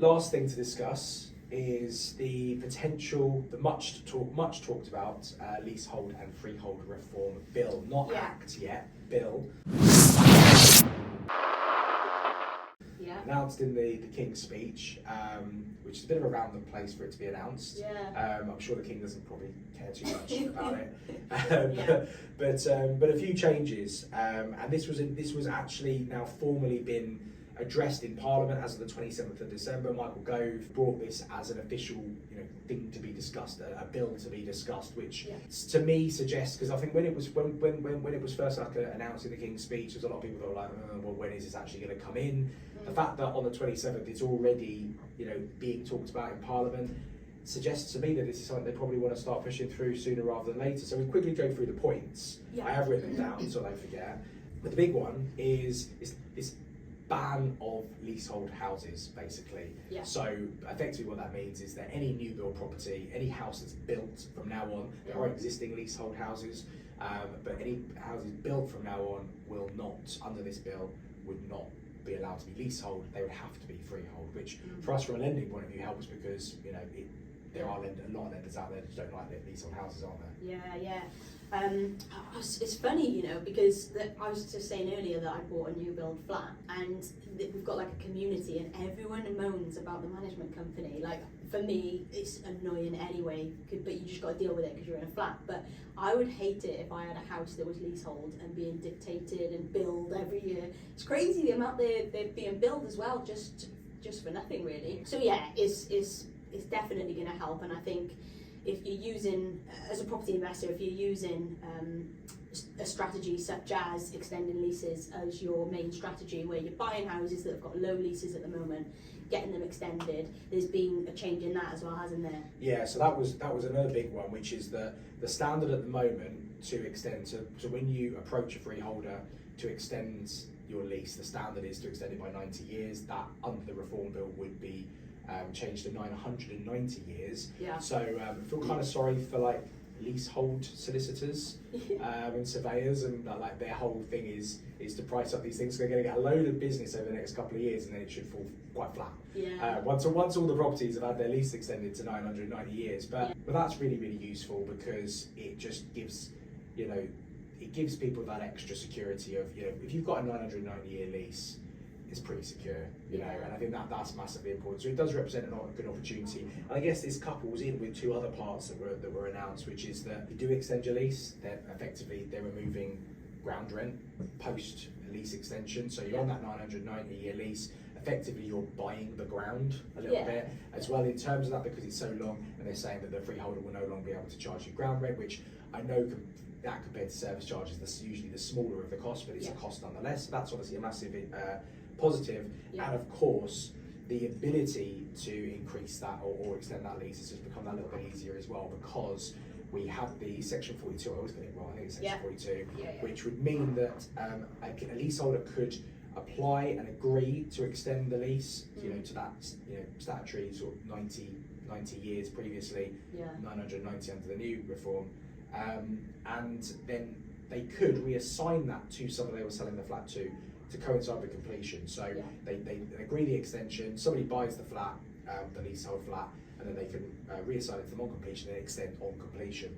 Last thing to discuss is the potential, the much talked about leasehold and freehold reform bill, not act yet, bill. Announced in the King's speech, which is a bit of a random place for it to be announced. I'm sure the King doesn't probably care too much about it. But a few changes, and this was actually now formally been addressed in Parliament as of the 27th of December. Michael Gove brought this as an official thing to be discussed, a bill to be discussed, which to me suggests, because I think when it was first announced in the King's speech, there's a lot of people that were like, well, when is this actually going to come in? The fact that on the 27th it's already being talked about in Parliament suggests to me that this is something they probably want to start pushing through sooner rather than later. So we'll quickly go through the points. I have written them down so I don't forget. But the big one is this ban of leasehold houses, basically. So effectively what that means is that any new build property, any house that's built from now on, there are existing leasehold houses, but any houses built from now on will not, under this bill, would not be allowed to be leasehold. They would have to be freehold, which for us from a lending point of view helps, because there are a lot of lenders out there that don't like their leasehold houses, aren't there? It's funny, because I was just saying earlier that I bought a new build flat, and we've got like a community, and everyone moans about the management company. Like, for me, it's annoying anyway, but you just got to deal with it because you're in a flat. But I would hate it if I had a house that was leasehold and being dictated and billed every year. It's crazy the amount they're being billed as well, just for nothing really. So it's definitely going to help, and I think if you're using, as a property investor, if you're using a strategy such as extending leases as your main strategy, where you're buying houses that have got low leases at the moment, getting them extended, there's been a change in that as well, hasn't there? Yeah, so that was another big one, which is the standard at the moment to extend, so when you approach a freeholder to extend your lease, the standard is to extend it by 90 years. That under the reform bill would be changed to 990 years. So I feel kind of sorry for like leasehold solicitors and surveyors, and like their whole thing is to price up these things. So they're going to get a load of business over the next couple of years, and then it should fall quite flat. Once all the properties have had their lease extended to 990 years, but that's really, really useful, because it just gives it gives people that extra security of if you've got a 990 year lease, it's pretty secure, and I think that's massively important. So it does represent a good opportunity. And I guess this couples in with two other parts that were announced, which is that if you do extend your lease, they're removing ground rent post lease extension. So you're on that 990 year lease. Effectively, you're buying the ground a little bit as well in terms of that, because it's so long, and they're saying that the freeholder will no longer be able to charge you ground rent, which I know that compared to service charges, that's usually the smaller of the cost, but it's a cost nonetheless. So that's obviously a massive positive. And of course, the ability to increase that or extend that lease has just become that little bit easier as well, because we have the Section 42, I always get it wrong, I think it's Section 42, which would mean that a leaseholder could apply and agree to extend the lease, to that statutory sort of 90 years previously, 990 under the new reform, and then they could reassign that to someone they were selling the flat to coincide with completion. So they agree the extension, somebody buys the flat, the leasehold flat, and then they can reassign it to them on completion and extend on completion.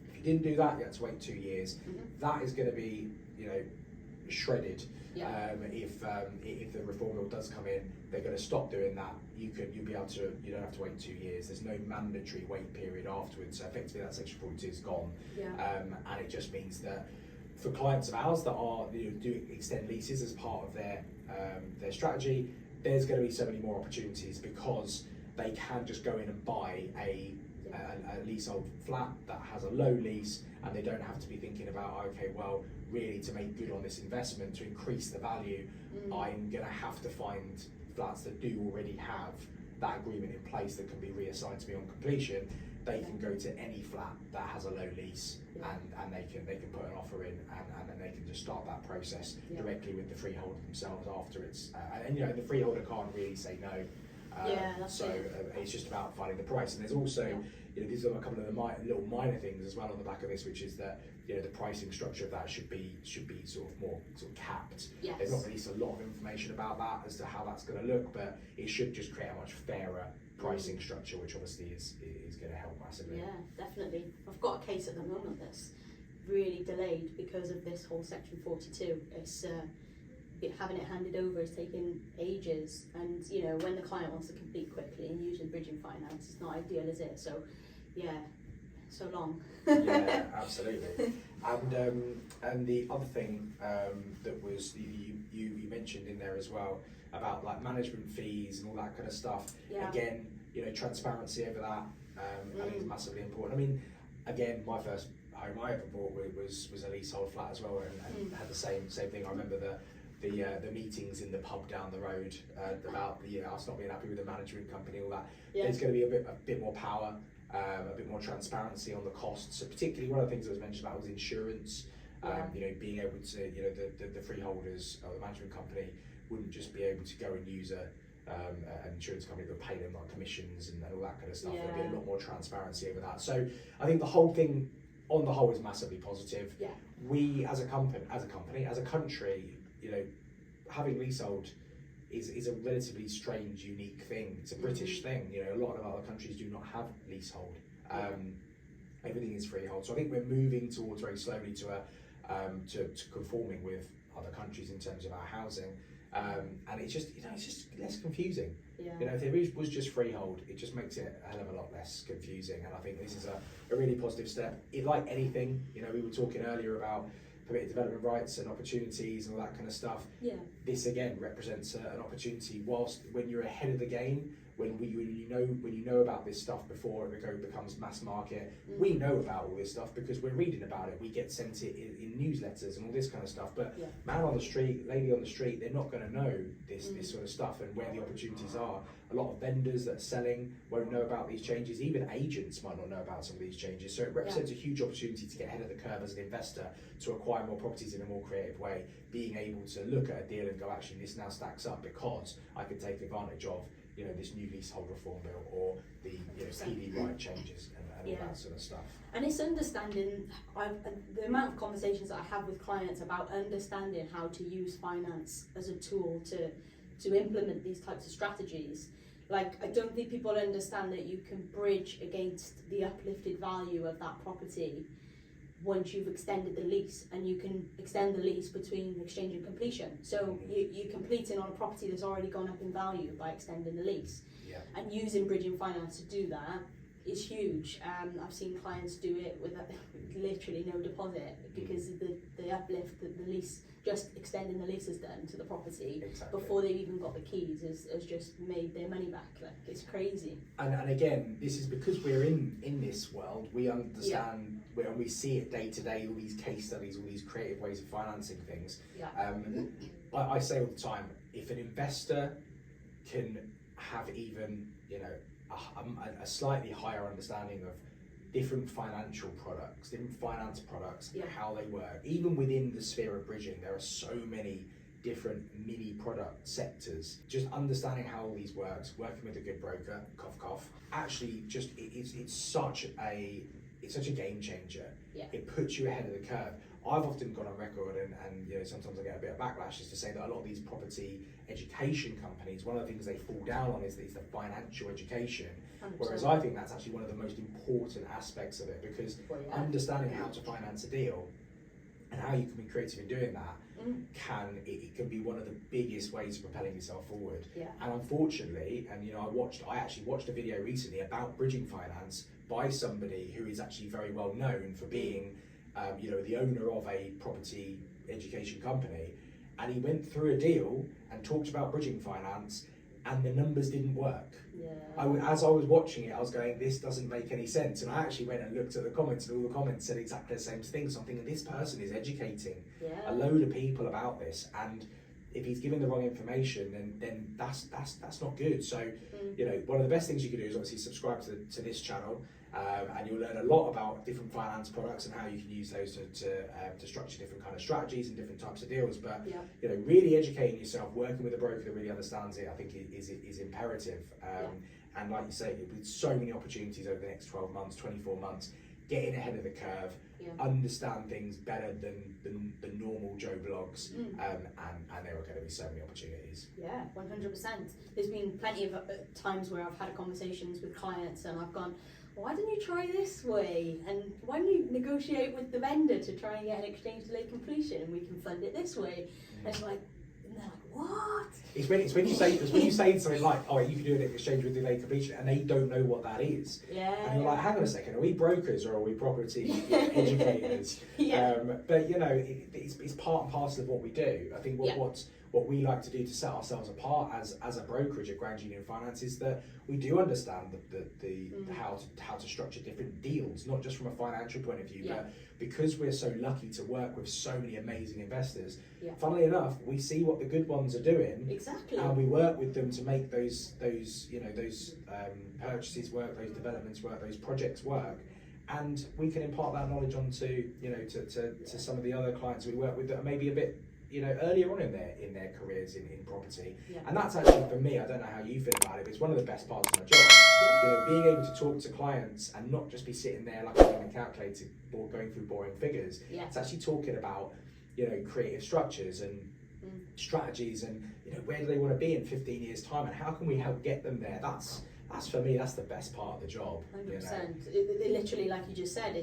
If you didn't do that, you had to wait 2 years. That is going to be shredded. If the reform bill does come in, they're going to stop doing that. You don't have to wait 2 years. There's no mandatory wait period afterwards. So effectively, that Section 42 is gone, and it just means that for clients of ours that are do extend leases as part of their strategy, there's going to be so many more opportunities, because they can just go in and buy a leasehold flat that has a low lease, and they don't have to be thinking about, okay, well, really to make good on this investment, to increase the value, I'm going to have to find flats that do already have that agreement in place that can be reassigned to me on completion. They can go to any flat that has a low lease, and they can put an offer in, and then they can just start that process directly with the freeholder themselves after it's and the freeholder can't really say no. It's just about finding the price. And there's also these are a couple of the little minor things as well on the back of this, which is that you know, the pricing structure of that should be sort of more sort of capped. Yes. They've not released a lot of information about that as to how that's going to look, but it should just create a much fairer pricing structure, which obviously is going to help massively. Yeah, definitely. I've got a case at the moment that's really delayed because of this whole Section 42. It's having it handed over is taking ages, and you know, when the client wants to complete quickly and using bridging finance, it's not ideal, is it? So, yeah, so long. Yeah, absolutely. And the other thing that was you mentioned in there as well about like management fees and all that kind of stuff. Yeah. Again, you know, transparency over that I think is massively important. I mean, again, my first home I ever bought was a leasehold flat as well, and had the same thing. I remember the meetings in the pub down the road about us not being happy with the management company, all that. Yeah. There's going to be a bit more power, a bit more transparency on the costs. So particularly one of the things that was mentioned about was insurance. You know, being able to, you know, the freeholders or the management company wouldn't just be able to go and use an insurance company that would pay them like commissions and all that kind of stuff. Yeah. There'd be a lot more transparency over that. So I think the whole thing, on the whole, is massively positive. Yeah. We as a country, you know, having leasehold is a relatively strange, unique thing. It's a British thing. You know, a lot of other countries do not have leasehold. Everything is freehold. So I think we're moving towards very slowly to conforming with other countries in terms of our housing. And it's just less confusing. Yeah. You know, if there was just freehold, it just makes it a hell of a lot less confusing. And I think this is a really positive step. Like anything, you know, we were talking earlier about permitted development rights and opportunities and all that kind of stuff. Yeah. This again represents an opportunity. Whilst when you're ahead of the game, when you know about this stuff before it becomes mass market, we know about all this stuff because we're reading about it. We get sent it in newsletters and all this kind of stuff. But man on the street, lady on the street, they're not going to know this sort of stuff and where the opportunities are. A lot of vendors that are selling won't know about these changes. Even agents might not know about some of these changes. So it represents a huge opportunity to get ahead of the curve as an investor, to acquire more properties in a more creative way, being able to look at a deal and go, actually, this now stacks up because I could take advantage of, you know, this new leasehold reform bill or the PD right changes and all that sort of stuff. And it's understanding, the amount of conversations that I have with clients about understanding how to use finance as a tool to implement these types of strategies. Like, I don't think people understand that you can bridge against the uplifted value of that property once you've extended the lease, and you can extend the lease between exchange and completion. So you're completing on a property that's already gone up in value by extending the lease. Yeah. And using bridging finance to do that is huge. I've seen clients do it with literally no deposit because the uplift that the lease, just extending the lease has done to the property before they've even got the keys has just made their money back. Like, it's crazy. And again, this is because we're in this world. We understand when we see it day to day, all these case studies, all these creative ways of financing things. I say all the time, if an investor can have even, you know, a slightly higher understanding of different financial products, different finance products, and how they work. Even within the sphere of bridging, there are so many different mini product sectors. Just understanding how all these works, working with a good broker, cough cough. Actually, just it's such a game changer. Yeah. It puts you ahead of the curve. I've often gone on record, and you know, sometimes I get a bit of backlash, is to say that a lot of these property education companies, one of the things they fall down on is the financial education. 100%. Whereas I think that's actually one of the most important aspects of it, because understanding how to finance a deal and how you can be creative in doing that it can be one of the biggest ways of propelling yourself forward. Yeah. And unfortunately, and you know, I actually watched a video recently about bridging finance by somebody who is actually very well known for being you know, the owner of a property education company, and he went through a deal and talked about bridging finance, and the numbers didn't work. As I was watching it, I was going, this doesn't make any sense. And I actually went and looked at the comments, and all the comments said exactly the same thing. So I'm thinking, this person is educating a load of people about this, and if he's giving the wrong information, then that's not good. So you know, one of the best things you can do is obviously subscribe to this channel, and you'll learn a lot about different finance products and how you can use those to structure different kind of strategies and different types of deals. But you know, really educating yourself, working with a broker that really understands it, I think is imperative. And like you say, with so many opportunities over the next 12 months, 24 months, get in ahead of the curve, Yeah. understand things better than the normal Joe blogs, and there are going to be so many opportunities. Yeah, 100%. There's been plenty of times where I've had conversations with clients and I've gone, why didn't you try this way? And why don't you negotiate with the vendor to try and get an exchange delayed completion and we can fund it this way? And it's like, and they're like, what? It's when you say something like, oh, you can do an exchange with delayed completion, and they don't know what that is. Yeah. And you're like, hang on a second, are we brokers or are we property educators? Yeah. But it's part and parcel of what we do. I think what we like to do to set ourselves apart as a brokerage at Grand Union Finance is that we do understand how to structure different deals, not just from a financial point of view, but because we're so lucky to work with so many amazing investors. Funnily enough, we see what the good ones are doing, exactly, and we work with them to make those purchases work, those developments work, those projects work. And we can impart that knowledge onto to some of the other clients we work with that are maybe a bit earlier on in their careers in property. And that's actually, for me, I don't know how you feel about it, but it's one of the best parts of my job. Being able to talk to clients and not just be sitting there like on a calculator or going through boring figures. It's actually talking about creative structures and strategies and where do they want to be in 15 years time and how can we help get them there. That's for me, that's the best part of the job. 100%. It literally, like you just said,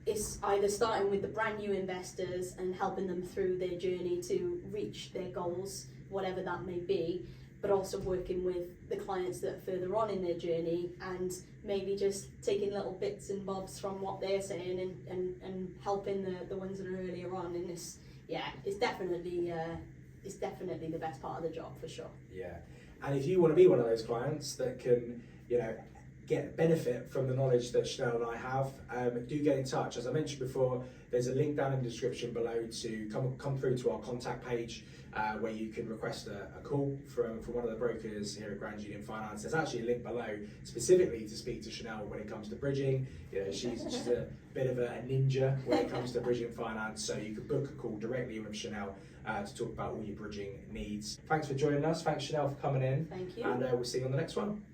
it's either starting with the brand new investors and helping them through their journey to reach their goals, whatever that may be, but also working with the clients that are further on in their journey and maybe just taking little bits and bobs from what they're saying and helping the ones that are earlier on. And it's definitely the best part of the job for sure. Yeah, and if you want to be one of those clients that can get benefit from the knowledge that Chanel and I have, do get in touch. As I mentioned before, there's a link down in the description below to come through to our contact page where you can request a call from one of the brokers here at Grand Union Finance. There's actually a link below specifically to speak to Chanel when it comes to bridging. She's a bit of a ninja when it comes to bridging finance, so you can book a call directly with Chanel to talk about all your bridging needs. Thanks for joining us. Thanks, Chanel, for coming in. Thank you. And we'll see you on the next one.